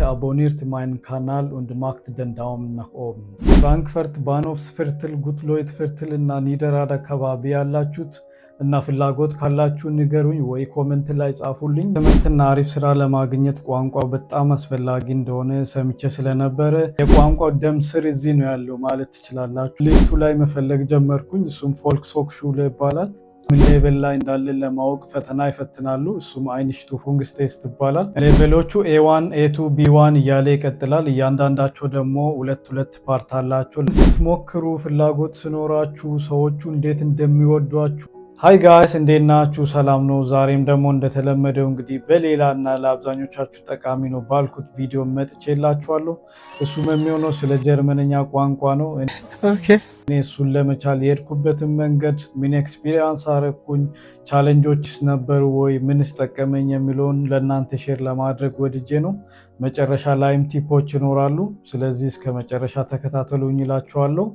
Bitte abonniert meinen Kanal und macht den Daumen nach oben. ፍራንክፈርት ባኖፍስቨርትል ጉትሎይት ፍርትል እና ኒደራድ አካባቢ ያላችሁት እና ፍላጎት ካላችሁ ንገሩኝ ወይ ኮሜንት ላይ ጻፉልኝ። ትምህርትና አሪፍ ስራ ለማግኘት ቋንቋው በጣም አስፈላጊ እንደሆነ ሰምቼ ስለነበረ የቋንቋው ደም ስር እዚህ ነው ያለው ማለት ትችላላችሁ። ሊስቱ ላይ መፈለግ ጀመርኩኝ። እሱም ፎልክስሆክሹለ ይባላል። ምን ሌቨል ላይ እንዳለን ለማወቅ ፈተና ይፈትናሉ። እሱም አይንሽቱፉንግስ ቴስት ይባላል። ሌቨሎቹ ኤ1 ኤ2 ቢ1 እያለ ይቀጥላል። እያንዳንዳቸው ደግሞ ሁለት ፓርት አላቸው። ስትሞክሩ ፍላጎት ሲኖራችሁ ሰዎቹ እንዴት እንደሚወዷችሁ። ሃይ ጋይስ እንዴት ናችሁ? ሰላም ነው። ዛሬም ደግሞ እንደተለመደው እንግዲህ በሌላ እና ለአብዛኞቻችሁ ጠቃሚ ነው ባልኩት ቪዲዮ መጥቼላችኋለሁ። እሱም የሚሆነው ስለ ጀርመንኛ ቋንቋ ነው። እኔ እሱን ለመቻል የሄድኩበትን መንገድ ምን ኤክስፒሪየንስ አረኩኝ፣ ቻሌንጆችስ ነበሩ ወይ፣ ምንስ ጠቀመኝ የሚለውን ለእናንተ ሼር ለማድረግ ወድጄ ነው። መጨረሻ ላይም ቲፖች ይኖራሉ። ስለዚህ እስከ መጨረሻ ተከታተሉኝ እላችኋለሁ።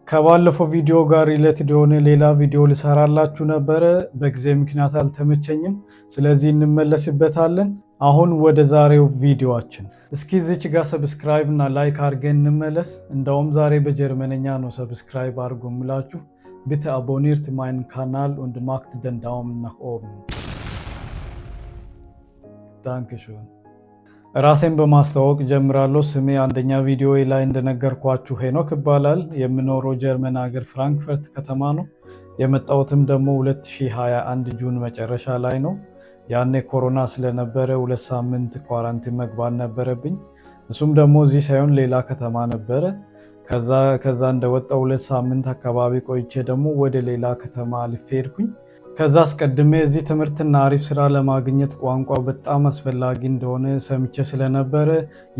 ከባለፈው ቪዲዮ ጋር ሪሌትድ የሆነ ሌላ ቪዲዮ ልሰራላችሁ ነበረ። በጊዜ ምክንያት አልተመቸኝም። ስለዚህ እንመለስበታለን። አሁን ወደ ዛሬው ቪዲዮአችን። እስኪ እዚች ጋር ሰብስክራይብ እና ላይክ አድርገን እንመለስ። እንደውም ዛሬ በጀርመንኛ ነው ሰብስክራይብ አድርጉ ምላችሁ። bitte abonniert meinen Kanal und macht den Daumen nach oben. Dankeschön. ራሴን በማስተዋወቅ ጀምራለሁ። ስሜ አንደኛ ቪዲዮ ላይ እንደነገርኳችሁ ሄኖክ ይባላል። የምኖረው ጀርመን ሀገር ፍራንክፈርት ከተማ ነው። የመጣሁትም ደግሞ 2021 ጁን መጨረሻ ላይ ነው። ያኔ ኮሮና ስለነበረ 2 ሳምንት ኳራንቲን መግባት ነበረብኝ። እሱም ደግሞ እዚህ ሳይሆን ሌላ ከተማ ነበረ። ከዛ እንደወጣው 2 ሳምንት አካባቢ ቆይቼ ደግሞ ወደ ሌላ ከተማ አልፌ ሄድኩኝ። ከዛ አስቀድሜ እዚህ ትምህርትና አሪፍ ስራ ለማግኘት ቋንቋው በጣም አስፈላጊ እንደሆነ ሰምቼ ስለነበረ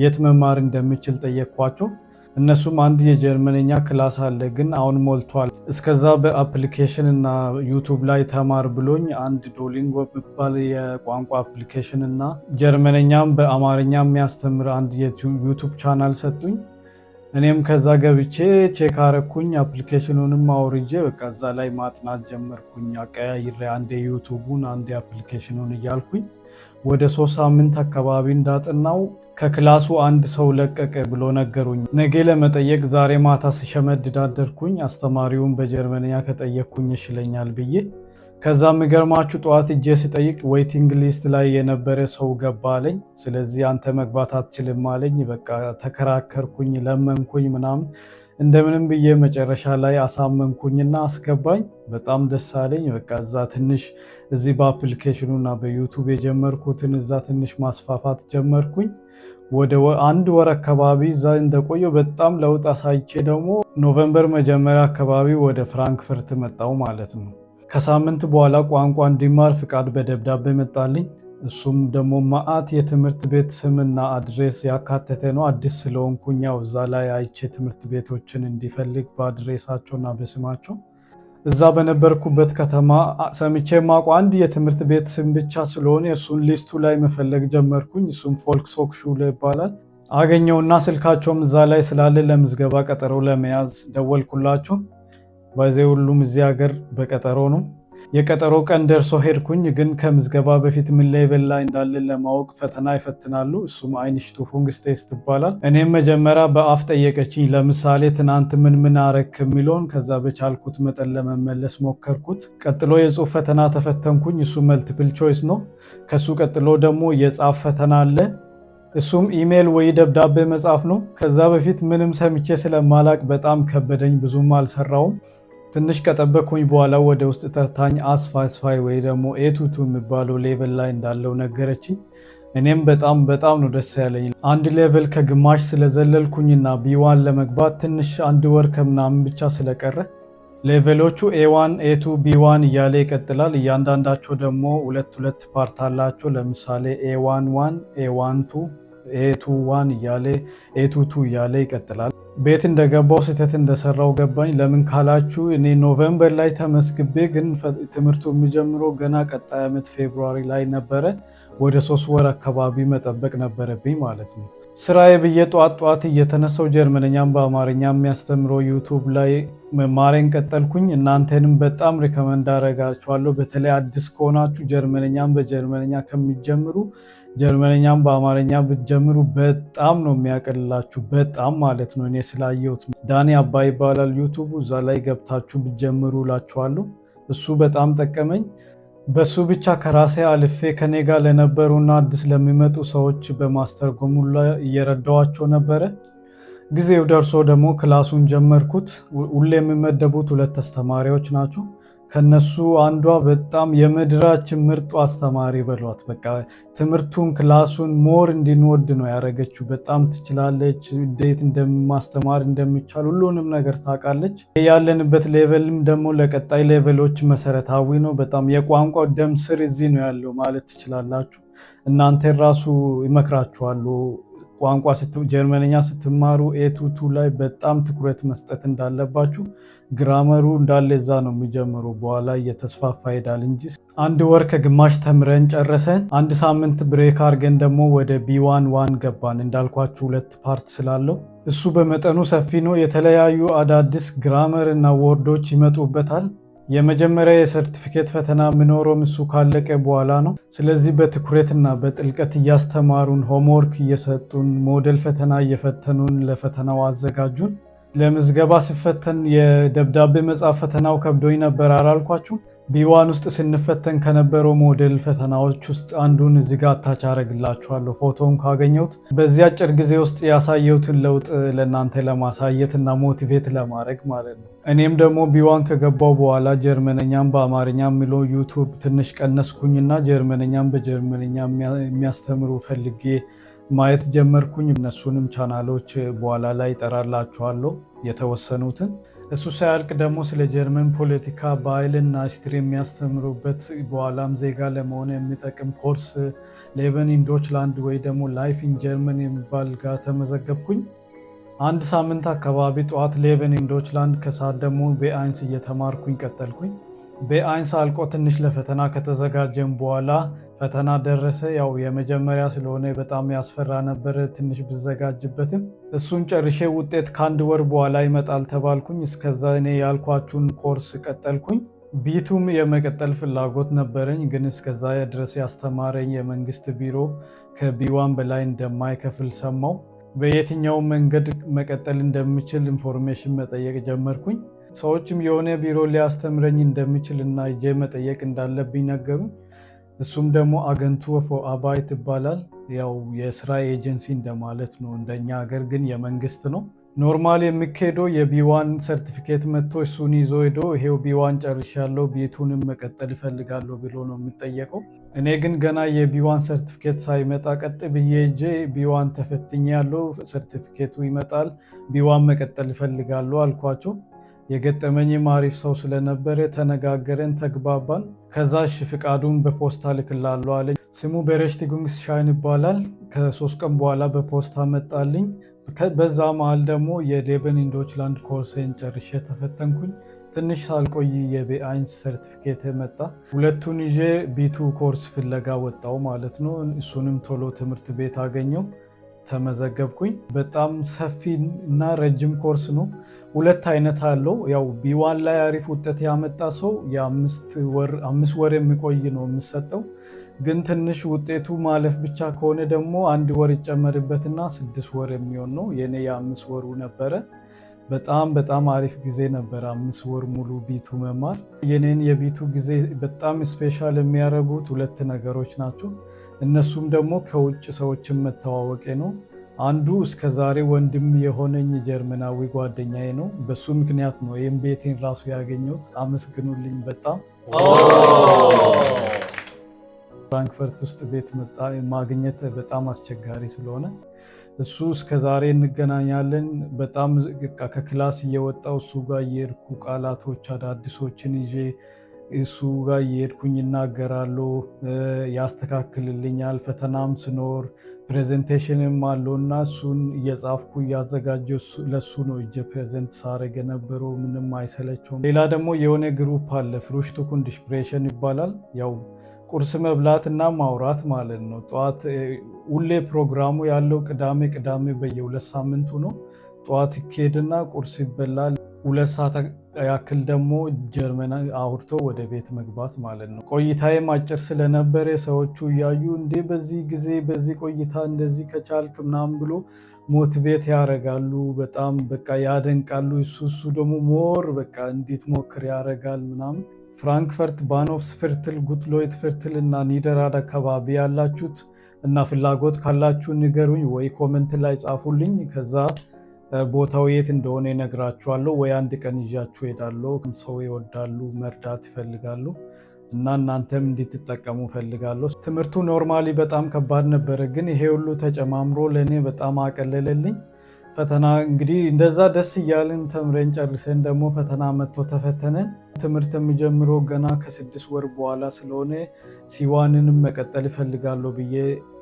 የት መማር እንደምችል ጠየቅኳቸው። እነሱም አንድ የጀርመንኛ ክላስ አለ ግን አሁን ሞልቷል፣ እስከዛ በአፕሊኬሽን እና ዩቱብ ላይ ተማር ብሎኝ አንድ ዶሊንጎ የሚባል የቋንቋ አፕሊኬሽን እና ጀርመንኛም በአማርኛ የሚያስተምር አንድ የዩቱብ ቻናል ሰጡኝ። እኔም ከዛ ገብቼ ቼክ አረኩኝ። አፕሊኬሽኑንም አውርጄ በቃ እዛ ላይ ማጥናት ጀመርኩኝ። አቀያይሬ አንዴ ዩቱቡን አንዴ አፕሊኬሽኑን እያልኩኝ ወደ 3 ሳምንት አካባቢ እንዳጥናው ከክላሱ አንድ ሰው ለቀቀ ብሎ ነገሩኝ። ነገ ለመጠየቅ ዛሬ ማታ ስሸመድድ አደርኩኝ። አስተማሪውን በጀርመንኛ ከጠየቅኩኝ ይሽለኛል ብዬ። ከዛ የሚገርማችሁ ጠዋት እጄ ሲጠይቅ ዌይቲንግ ሊስት ላይ የነበረ ሰው ገባ አለኝ። ስለዚህ አንተ መግባት አትችልም አለኝ። በቃ ተከራከርኩኝ፣ ለመንኩኝ ምናምን እንደምንም ብዬ መጨረሻ ላይ አሳመንኩኝና አስገባኝ። በጣም ደስ አለኝ። በቃ እዛ ትንሽ እዚህ በአፕሊኬሽኑና በዩቱብ የጀመርኩትን እዛ ትንሽ ማስፋፋት ጀመርኩኝ። ወደ 1 ወር አካባቢ እዛ እንደቆየው በጣም ለውጥ አሳይቼ ደግሞ ኖቬምበር መጀመሪያ አካባቢ ወደ ፍራንክፈርት መጣው ማለት ነው። ከሳምንት በኋላ ቋንቋ እንዲማር ፍቃድ በደብዳቤ መጣልኝ። እሱም ደግሞ ማአት የትምህርት ቤት ስምና አድሬስ ያካተተ ነው። አዲስ ስለሆንኩኝ ያው እዛ ላይ አይቼ ትምህርት ቤቶችን እንዲፈልግ በአድሬሳቸውና በስማቸው እዛ በነበርኩበት ከተማ ሰምቼ ማውቀው አንድ የትምህርት ቤት ስም ብቻ ስለሆነ እሱን ሊስቱ ላይ መፈለግ ጀመርኩኝ። እሱም ፎልክስሆክሹለ ይባላል። አገኘውና ስልካቸውም እዛ ላይ ስላለ ለምዝገባ ቀጠሮ ለመያዝ ደወልኩላቸው። በዚህ ሁሉም እዚህ ሀገር በቀጠሮ ነው። የቀጠሮ ቀን ደርሶ ሄድኩኝ። ግን ከምዝገባ በፊት ምን ሌቨል ላይ እንዳለን ለማወቅ ፈተና ይፈትናሉ። እሱም አይንሽቱፉንግስ ቴስት ይባላል። እኔም መጀመሪያ በአፍ ጠየቀችኝ። ለምሳሌ ትናንት ምን አረክ የሚለውን ከዛ በቻልኩት መጠን ለመመለስ ሞከርኩት። ቀጥሎ የጽሁፍ ፈተና ተፈተንኩኝ። እሱ መልቲፕል ቾይስ ነው። ከሱ ቀጥሎ ደግሞ የጻፍ ፈተና አለ። እሱም ኢሜል ወይ ደብዳቤ መጻፍ ነው። ከዛ በፊት ምንም ሰምቼ ስለማላቅ በጣም ከበደኝ፣ ብዙም አልሰራውም። ትንሽ ከጠበኩኝ በኋላ ወደ ውስጥ ተርታኝ አስፋይ ወይ ደግሞ ኤቱቱ የሚባለው ሌቨል ላይ እንዳለው ነገረችኝ። እኔም በጣም ነው ደስ ያለኝ። አንድ ሌቨል ከግማሽ ስለዘለልኩኝና ቢ1 ለመግባት ትንሽ 1 ወር ከምናምን ብቻ ስለቀረ ሌቨሎቹ ኤ1 ኤ2 ቢ1 እያለ ይቀጥላል። እያንዳንዳቸው ደግሞ ሁለት ፓርት አላቸው። ለምሳሌ ኤ11 ኤ12 ኤ21 እያለ ኤ22 እያለ ይቀጥላል። ቤት እንደገባው ስህተት እንደሰራው ገባኝ። ለምን ካላችሁ እኔ ኖቬምበር ላይ ተመስግቤ ግን ትምህርቱ የሚጀምረው ገና ቀጣይ ዓመት ፌብሩዋሪ ላይ ነበረ። ወደ 3 ወር አካባቢ መጠበቅ ነበረብኝ ማለት ነው። ስራዬ ብዬ ጧት እየተነሳው ጀርመንኛም በአማርኛ የሚያስተምረው ዩቱብ ላይ መማሬን ቀጠልኩኝ። እናንተንም በጣም ሪከመንድ አደርጋችኋለሁ። በተለይ አዲስ ከሆናችሁ ጀርመንኛም በጀርመንኛ ከሚጀምሩ ጀርመንኛም በአማርኛ ብትጀምሩ በጣም ነው የሚያቀልላችሁ፣ በጣም ማለት ነው። እኔ ስላየሁት ዳኒ አባይ ይባላል ዩቱቡ፣ እዛ ላይ ገብታችሁ ብትጀምሩ እላችኋለሁ። እሱ በጣም ጠቀመኝ። በሱ ብቻ ከራሴ አልፌ ከኔ ጋር ለነበሩና አዲስ ለሚመጡ ሰዎች በማስተርጎሙ ላይ እየረዳዋቸው ነበረ። ጊዜው ደርሶ ደግሞ ክላሱን ጀመርኩት። ሁሌ የሚመደቡት 2 አስተማሪዎች ናቸው። ከነሱ አንዷ በጣም የምድራችን ምርጡ አስተማሪ በሏት። በቃ ትምህርቱን ክላሱን ሞር እንድንወድ ነው ያደረገችው። በጣም ትችላለች። እንዴት እንደማስተማር እንደሚቻል ሁሉንም ነገር ታውቃለች። ያለንበት ሌቨልም ደግሞ ለቀጣይ ሌቨሎች መሰረታዊ ነው። በጣም የቋንቋ ደም ስር እዚህ ነው ያለው ማለት ትችላላችሁ። እናንተ ራሱ ይመክራችኋሉ። ቋንቋ ጀርመንኛ ስትማሩ ኤቱቱ ላይ በጣም ትኩረት መስጠት እንዳለባችሁ። ግራመሩ እንዳለ እዛ ነው የሚጀምሩ፣ በኋላ እየተስፋፋ ሄዳል እንጂ 1 ወር ከግማሽ ተምረን ጨረሰን። 1 ሳምንት ብሬክ አድርገን ደግሞ ወደ ቢ1 ገባን። እንዳልኳችሁ 2 ፓርት ስላለው እሱ በመጠኑ ሰፊ ነው። የተለያዩ አዳዲስ ግራመር እና ወርዶች ይመጡበታል። የመጀመሪያ የሰርቲፊኬት ፈተና የሚኖረው እሱ ካለቀ በኋላ ነው። ስለዚህ በትኩረትና በጥልቀት እያስተማሩን፣ ሆምወርክ እየሰጡን፣ ሞዴል ፈተና እየፈተኑን ለፈተናው አዘጋጁን። ለምዝገባ ሲፈተን የደብዳቤ መጻፍ ፈተናው ከብዶኝ ነበር አላልኳችሁ? ቢ1 ውስጥ ስንፈተን ከነበረው ሞዴል ፈተናዎች ውስጥ አንዱን እዚህ ጋር አታች አደርግላችኋለሁ ፎቶውን ካገኘሁት። በዚህ አጭር ጊዜ ውስጥ ያሳየሁትን ለውጥ ለእናንተ ለማሳየት እና ሞቲቬት ለማድረግ ማለት ነው። እኔም ደግሞ ቢ1 ከገባው በኋላ ጀርመንኛም በአማርኛ የሚለው ዩቱብ ትንሽ ቀነስኩኝና ጀርመንኛም በጀርመንኛ የሚያስተምሩ ፈልጌ ማየት ጀመርኩኝ። እነሱንም ቻናሎች በኋላ ላይ እጠራላችኋለሁ የተወሰኑትን። እሱ ሳያልቅ ደግሞ ስለ ጀርመን ፖለቲካ፣ ባህልና ሂስትሪ የሚያስተምሩበት በኋላም ዜጋ ለመሆን የሚጠቅም ኮርስ ሌቨን ኢን ዶችላንድ ወይ ደግሞ ላይፍ ኢን ጀርመን የሚባል ጋር ተመዘገብኩኝ። 1 ሳምንት አካባቢ ጠዋት ሌቨን ኢን ዶችላንድ፣ ከሰዓት ደግሞ ቤአይንስ እየተማርኩኝ ቀጠልኩኝ። ቤአይንስ አልቆ ትንሽ ለፈተና ከተዘጋጀን በኋላ ፈተና ደረሰ። ያው የመጀመሪያ ስለሆነ በጣም ያስፈራ ነበር ትንሽ ብዘጋጅበትም። እሱን ጨርሼ ውጤት ከ1 ወር በኋላ ይመጣል ተባልኩኝ። እስከዛ እኔ ያልኳችሁን ኮርስ ቀጠልኩኝ። ቢቱም የመቀጠል ፍላጎት ነበረኝ፣ ግን እስከዛ ድረስ ያስተማረኝ የመንግስት ቢሮ ከቢ1 በላይ እንደማይከፍል ሰማው። በየትኛው መንገድ መቀጠል እንደምችል ኢንፎርሜሽን መጠየቅ ጀመርኩኝ። ሰዎችም የሆነ ቢሮ ሊያስተምረኝ እንደሚችል እና እጄ መጠየቅ እንዳለብኝ ነገሩኝ። እሱም ደግሞ አገንቱ ፎር አባይት ይባላል። ያው የስራ ኤጀንሲ እንደማለት ነው። እንደኛ ሀገር ግን የመንግስት ነው። ኖርማል የሚካሄደው የቢ1 ሰርቲፊኬት መጥቶ እሱን ይዞ ሄዶ ይሄው ቢ1 ጨርሻለሁ ቢቱንም መቀጠል ይፈልጋለሁ ብሎ ነው የሚጠየቀው። እኔ ግን ገና የቢ1 ሰርቲፊኬት ሳይመጣ ቀጥ ብዬ ሄጄ ቢ1 ተፈትኜ ያለው ሰርቲፊኬቱ ይመጣል ቢ1 መቀጠል ይፈልጋለሁ አልኳቸው። የገጠመኝም አሪፍ ሰው ስለነበረ ተነጋገረን፣ ተግባባን። ከዛሽ ፍቃዱን በፖስታ ልክላለሁ አለኝ። ስሙ በረሽቲጉንግስ ሻይን ይባላል። ከ3 ቀን በኋላ በፖስታ መጣልኝ። በዛ መሃል ደግሞ የሌቨን ኢን ዶችላንድ ኮርሴን ጨርሼ ተፈተንኩኝ። ትንሽ ሳልቆይ የቤአይንስ ሰርቲፊኬት መጣ። ሁለቱን ይዤ ቢቱ ኮርስ ፍለጋ ወጣው ማለት ነው። እሱንም ቶሎ ትምህርት ቤት አገኘው፣ ተመዘገብኩኝ። በጣም ሰፊ እና ረጅም ኮርስ ነው። 2 አይነት አለው። ያው ቢ1 ላይ አሪፍ ውጤት ያመጣ ሰው የ5 ወር የሚቆይ ነው የሚሰጠው። ግን ትንሽ ውጤቱ ማለፍ ብቻ ከሆነ ደግሞ 1 ወር ይጨመርበትና 6 ወር የሚሆን ነው። የኔ የ5 ወሩ ነበረ። በጣም አሪፍ ጊዜ ነበረ 5 ወር ሙሉ ቢቱ መማር። የኔን የቢቱ ጊዜ በጣም ስፔሻል የሚያደርጉት 2 ነገሮች ናቸው። እነሱም ደግሞ ከውጭ ሰዎችን መተዋወቄ ነው። አንዱ እስከዛሬ ወንድም የሆነኝ ጀርመናዊ ጓደኛዬ ነው። በሱ ምክንያት ነው ይህም ቤቴን ራሱ ያገኘሁት። አመስግኑልኝ በጣም። ፍራንክፈርት ውስጥ ቤት ማግኘት በጣም አስቸጋሪ ስለሆነ እሱ እስከዛሬ እንገናኛለን። በጣም ከክላስ እየወጣው እሱ ጋር እየሄድኩ ቃላቶች አዳዲሶችን ይዤ እሱ ጋር እየሄድኩኝ እናገራለሁ፣ ያስተካክልልኛል። ፈተናም ስኖር ፕሬዘንቴሽንም አለው እና እሱን እየጻፍኩ እያዘጋጀው ለሱ ነው እጀ ፕሬዘንት ሳረግ የነበረው። ምንም አይሰለቸውም። ሌላ ደግሞ የሆነ ግሩፕ አለ ፍሩሽቱ ኩንዲሽፕሬሽን ይባላል። ያው ቁርስ መብላት እና ማውራት ማለት ነው። ጠዋት ሁሌ ፕሮግራሙ ያለው ቅዳሜ ቅዳሜ በየ2 ሳምንቱ ነው። ጠዋት ይኬድና ቁርስ ይበላል። 2 ሰዓት ያክል ደግሞ ጀርመን አውርቶ ወደ ቤት መግባት ማለት ነው። ቆይታዬም አጭር ስለነበረ ሰዎቹ እያዩ እንዴ በዚህ ጊዜ በዚህ ቆይታ እንደዚህ ከቻልክ ምናምን ብሎ ሞቲቬት ያደርጋሉ። በጣም በቃ ያደንቃሉ። እሱ ደግሞ ሞር በቃ እንድትሞክር ያደርጋል ምናምን። ፍራንክፈርት ባኖፍስ ቨርትል ጉትሎይት ቨርትል እና ኒደራድ አካባቢ ያላችሁት እና ፍላጎት ካላችሁ ንገሩኝ ወይ ኮመንት ላይ ጻፉልኝ። ከዛ ቦታው የት እንደሆነ እነግራችኋለሁ ወይ አንድ ቀን ይዣችሁ ሄዳለሁ። ሰው ይወዳሉ፣ መርዳት ይፈልጋሉ እና እናንተም እንድትጠቀሙ ፈልጋለሁ። ትምህርቱ ኖርማሊ በጣም ከባድ ነበረ፣ ግን ይሄ ሁሉ ተጨማምሮ ለእኔ በጣም አቀለለልኝ። ፈተና እንግዲህ እንደዛ ደስ እያልን ተምረን ጨርሰን ደግሞ ፈተና መጥቶ ተፈተነን። ትምህርት የሚጀምረው ገና ከ6 ወር በኋላ ስለሆነ ሲዋንንም መቀጠል ይፈልጋለሁ ብዬ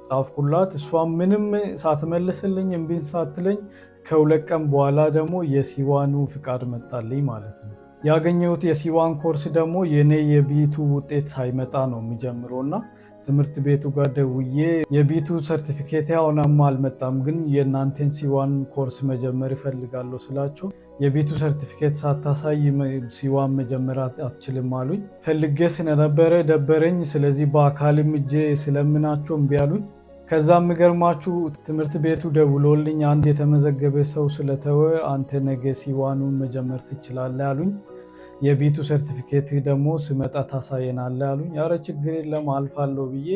ጻፍኩላት። እሷ ምንም ሳትመልስልኝ እምቢን ሳትለኝ ከ2 ቀን በኋላ ደግሞ የሲዋኑ ፍቃድ መጣልኝ ማለት ነው። ያገኘሁት የሲዋን ኮርስ ደግሞ የኔ የቢቱ ውጤት ሳይመጣ ነው የሚጀምረው እና ትምህርት ቤቱ ጋር ደውዬ የቢቱ ሰርቲፊኬት አሁንም አልመጣም፣ ግን የእናንተን ሲዋን ኮርስ መጀመር ይፈልጋለሁ ስላቸው የቢቱ ሰርቲፊኬት ሳታሳይ ሲዋን መጀመር አትችልም አሉኝ። ፈልጌ ስለነበረ ደበረኝ። ስለዚህ በአካልም እጄ ስለምናቸው እምቢ አሉኝ። ከዛ የሚገርማችሁ ትምህርት ቤቱ ደውሎልኝ አንድ የተመዘገበ ሰው ስለተወ አንተ ነገ ሲዋኑን መጀመር ትችላለህ አሉኝ። የቢቱ ሰርቲፊኬት ደግሞ ስመጣ ታሳየናለህ አሉኝ። ያረ ችግር የለም አልፋለሁ ብዬ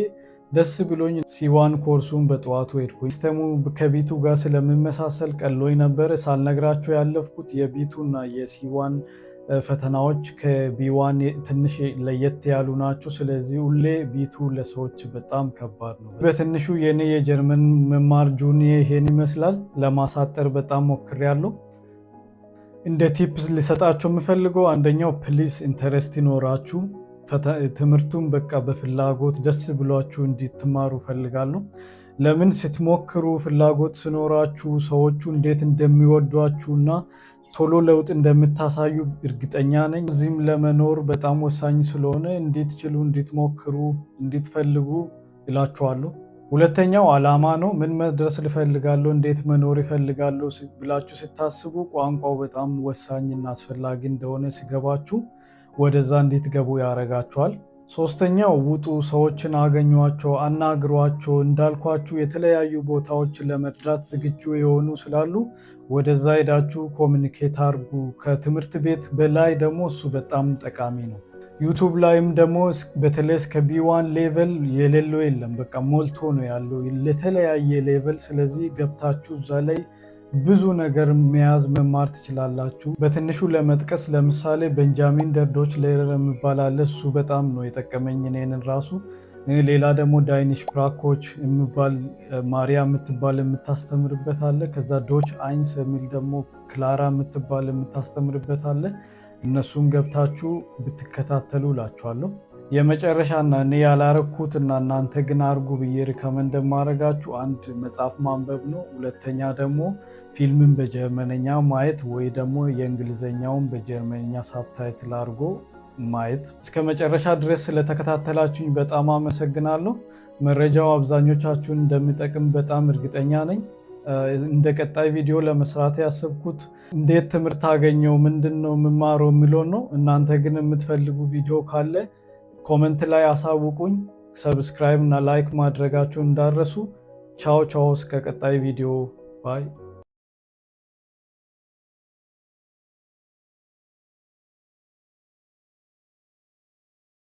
ደስ ብሎኝ ሲዋን ኮርሱን በጠዋቱ ሄድኩኝ። ሲስተሙ ከቢቱ ጋር ስለምመሳሰል ቀሎኝ ነበረ። ሳልነግራቸው ያለፍኩት የቢቱና የሲዋን ፈተናዎች ከቢዋን ትንሽ ለየት ያሉ ናቸው። ስለዚህ ሁሌ ቢቱ ለሰዎች በጣም ከባድ ነው። በትንሹ የኔ የጀርመን መማር ጁኒ ይሄን ይመስላል። ለማሳጠር በጣም ሞክሬያለሁ። እንደ ቲፕስ ሊሰጣቸው የምፈልገው አንደኛው ፕሊስ ኢንተረስት ይኖራችሁ ትምህርቱን በቃ በፍላጎት ደስ ብሏችሁ እንድትማሩ ፈልጋለሁ። ለምን ስትሞክሩ ፍላጎት ሲኖራችሁ ሰዎቹ እንዴት እንደሚወዷችሁና ቶሎ ለውጥ እንደምታሳዩ እርግጠኛ ነኝ። እዚህም ለመኖር በጣም ወሳኝ ስለሆነ እንድትችሉ፣ እንድትሞክሩ፣ እንድትፈልጉ እላችኋለሁ። ሁለተኛው ዓላማ ነው። ምን መድረስ ልፈልጋለሁ፣ እንዴት መኖር ይፈልጋለሁ ብላችሁ ስታስቡ ቋንቋው በጣም ወሳኝና አስፈላጊ እንደሆነ ሲገባችሁ ወደዛ እንድትገቡ ያደርጋችኋል። ሶስተኛው ውጡ፣ ሰዎችን አገኟቸው፣ አናግሯቸው። እንዳልኳችሁ የተለያዩ ቦታዎች ለመርዳት ዝግጁ የሆኑ ስላሉ ወደዛ ሄዳችሁ ኮሚኒኬት አድርጉ። ከትምህርት ቤት በላይ ደግሞ እሱ በጣም ጠቃሚ ነው። ዩቱብ ላይም ደግሞ በተለይ እስከ ቢ1 ሌቨል የሌለው የለም፣ በቃ ሞልቶ ነው ያለው ለተለያየ ሌቨል። ስለዚህ ገብታችሁ እዛ ላይ ብዙ ነገር መያዝ መማር ትችላላችሁ። በትንሹ ለመጥቀስ ለምሳሌ ቤንጃሚን ደርዶች ሌረር የሚባል አለ። እሱ በጣም ነው የጠቀመኝ እኔን ራሱ። ሌላ ደግሞ ዳይኒሽ ፕራኮች የሚባል ማሪያ የምትባል የምታስተምርበት አለ። ከዛ ዶች አይንስ የሚል ደግሞ ክላራ የምትባል የምታስተምርበት አለ። እነሱን ገብታችሁ ብትከታተሉ እላችኋለሁ። የመጨረሻና እኔ ያላረኩት እና እናንተ ግን አርጉ ብዬ ሪከመንድ የማደርጋችሁ አንድ መጽሐፍ ማንበብ ነው። ሁለተኛ ደግሞ ፊልምን በጀርመንኛ ማየት ወይ ደግሞ የእንግሊዝኛውን በጀርመንኛ ሳብታይትል አድርጎ ማየት። እስከ መጨረሻ ድረስ ስለተከታተላችሁኝ በጣም አመሰግናለሁ። መረጃው አብዛኞቻችሁን እንደሚጠቅም በጣም እርግጠኛ ነኝ። እንደ ቀጣይ ቪዲዮ ለመስራት ያሰብኩት እንዴት ትምህርት አገኘው፣ ምንድን ነው የምማረው የሚለውን ነው። እናንተ ግን የምትፈልጉ ቪዲዮ ካለ ኮመንት ላይ አሳውቁኝ። ሰብስክራይብ እና ላይክ ማድረጋችሁን እንዳረሱ። ቻው ቻው። እስከ ቀጣይ ቪዲዮ ባይ።